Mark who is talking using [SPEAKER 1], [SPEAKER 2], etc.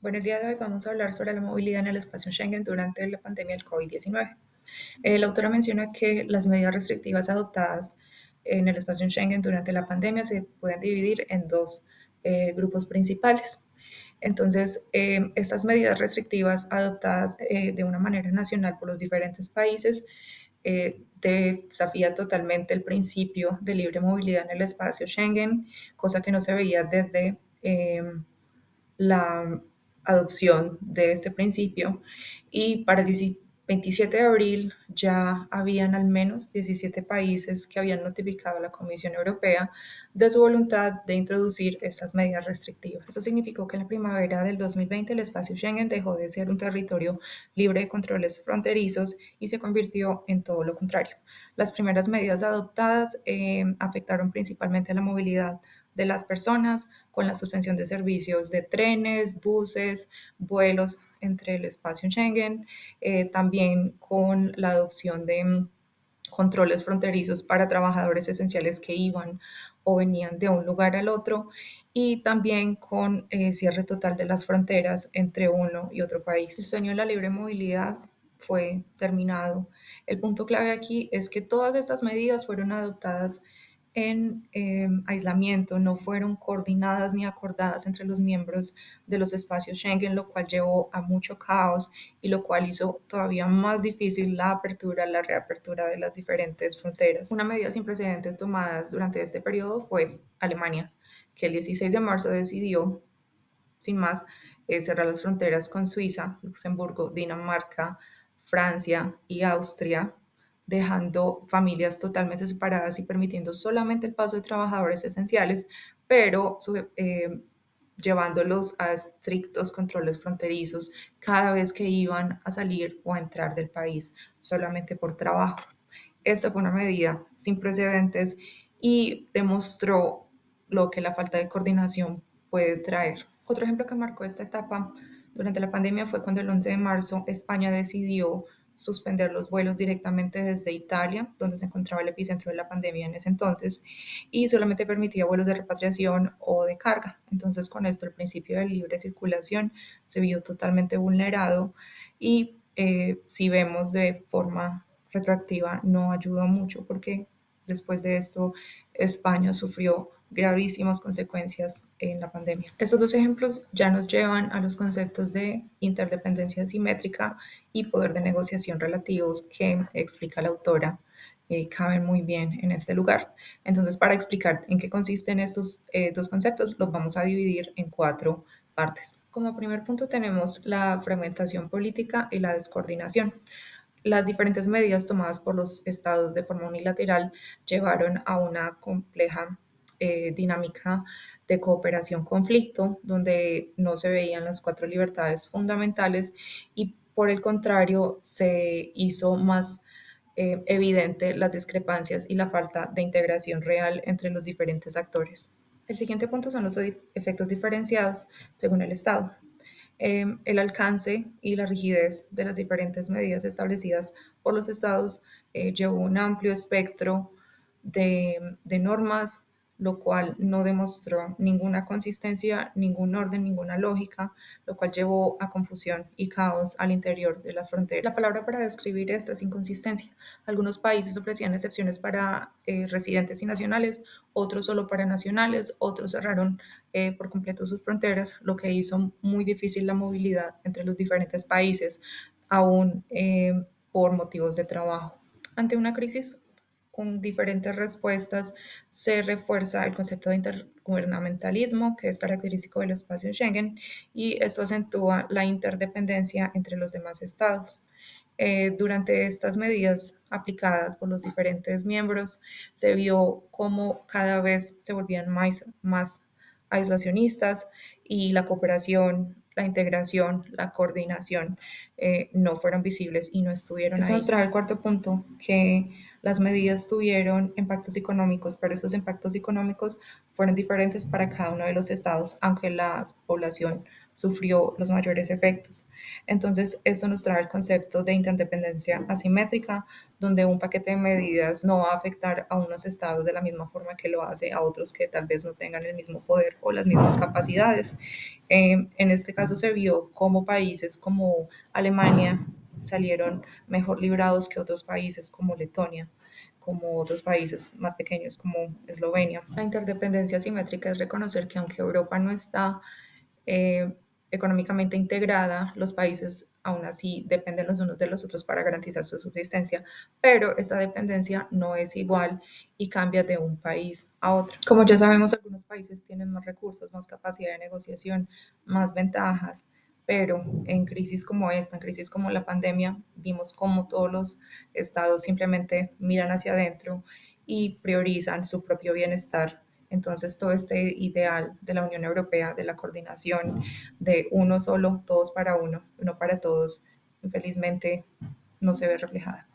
[SPEAKER 1] Bueno, el día de hoy vamos a hablar sobre la movilidad en el espacio Schengen durante la pandemia del COVID-19. La autora menciona que las medidas restrictivas adoptadas en el espacio Schengen durante la pandemia se pueden dividir en dos grupos principales. Entonces, estas medidas restrictivas adoptadas de una manera nacional por los diferentes países desafía totalmente el principio de libre movilidad en el espacio Schengen, cosa que no se veía desde la adopción de este principio y para el 27 de abril ya habían al menos 17 países que habían notificado a la Comisión Europea de su voluntad de introducir estas medidas restrictivas. Esto significó que en la primavera del 2020 el espacio Schengen dejó de ser un territorio libre de controles fronterizos y se convirtió en todo lo contrario. Las primeras medidas adoptadas afectaron principalmente la movilidad de las personas, con la suspensión de servicios de trenes, buses, vuelos entre el espacio Schengen, también con la adopción de controles fronterizos para trabajadores esenciales que iban o venían de un lugar al otro y también con cierre total de las fronteras entre uno y otro país. El sueño de la libre movilidad fue terminado. El punto clave aquí es que todas estas medidas fueron adoptadas en aislamiento, no fueron coordinadas ni acordadas entre los miembros de los espacios Schengen, lo cual llevó a mucho caos y lo cual hizo todavía más difícil la apertura, la reapertura de las diferentes fronteras. Una medida sin precedentes tomadas durante este periodo fue Alemania, que el 16 de marzo decidió, sin más, cerrar las fronteras con Suiza, Luxemburgo, Dinamarca, Francia y Austria, dejando familias totalmente separadas y permitiendo solamente el paso de trabajadores esenciales, pero llevándolos a estrictos controles fronterizos cada vez que iban a salir o a entrar del país solamente por trabajo. Esta fue una medida sin precedentes y demostró lo que la falta de coordinación puede traer. Otro ejemplo que marcó esta etapa durante la pandemia fue cuando el 11 de marzo España decidió suspender los vuelos directamente desde Italia, donde se encontraba el epicentro de la pandemia en ese entonces, y solamente permitía vuelos de repatriación o de carga. Entonces, con esto, el principio de libre circulación se vio totalmente vulnerado y si vemos de forma retroactiva no ayudó mucho porque después de esto España sufrió gravísimas consecuencias en la pandemia. Estos dos ejemplos ya nos llevan a los conceptos de interdependencia simétrica y poder de negociación relativos que explica la autora. Caben muy bien en este lugar. Entonces, para explicar en qué consisten estos dos conceptos, los vamos a dividir en cuatro partes. Como primer punto tenemos la fragmentación política y la descoordinación. Las diferentes medidas tomadas por los estados de forma unilateral llevaron a una compleja dinámica de cooperación-conflicto, donde no se veían las cuatro libertades fundamentales y por el contrario se hizo más evidente las discrepancias y la falta de integración real entre los diferentes actores. El siguiente punto son los efectos diferenciados según el Estado. El alcance y la rigidez de las diferentes medidas establecidas por los estados llevó un amplio espectro de normas, lo cual no demostró ninguna consistencia, ningún orden, ninguna lógica, lo cual llevó a confusión y caos al interior de las fronteras. La palabra para describir esto es inconsistencia. Algunos países ofrecían excepciones para residentes y nacionales, otros solo para nacionales, otros cerraron por completo sus fronteras, lo que hizo muy difícil la movilidad entre los diferentes países, aún por motivos de trabajo. Ante una crisis con diferentes respuestas, se refuerza el concepto de intergubernamentalismo, que es característico del espacio Schengen, y eso acentúa la interdependencia entre los demás estados. Durante estas medidas aplicadas por los diferentes miembros, se vio cómo cada vez se volvían más aislacionistas y la cooperación, la integración, la coordinación no fueron visibles y no estuvieron ahí. Eso nos trae el cuarto punto, que las medidas tuvieron impactos económicos, pero esos impactos económicos fueron diferentes para cada uno de los estados, aunque la población sufrió los mayores efectos. Entonces, esto nos trae el concepto de interdependencia asimétrica, donde un paquete de medidas no va a afectar a unos estados de la misma forma que lo hace a otros que tal vez no tengan el mismo poder o las mismas capacidades. En este caso se vio como países como Alemania salieron mejor librados que otros países como Letonia, como otros países más pequeños como Eslovenia. La interdependencia asimétrica es reconocer que aunque Europa no está eh, económicamente integrada, los países aún así dependen los unos de los otros para garantizar su subsistencia, pero esa dependencia no es igual y cambia de un país a otro. Como ya sabemos, algunos países tienen más recursos, más capacidad de negociación, más ventajas, pero en crisis como esta, en crisis como la pandemia, vimos cómo todos los estados simplemente miran hacia adentro y priorizan su propio bienestar. Entonces, todo este ideal de la Unión Europea, de la coordinación, de uno solo, todos para uno, uno para todos, infelizmente no se ve reflejada.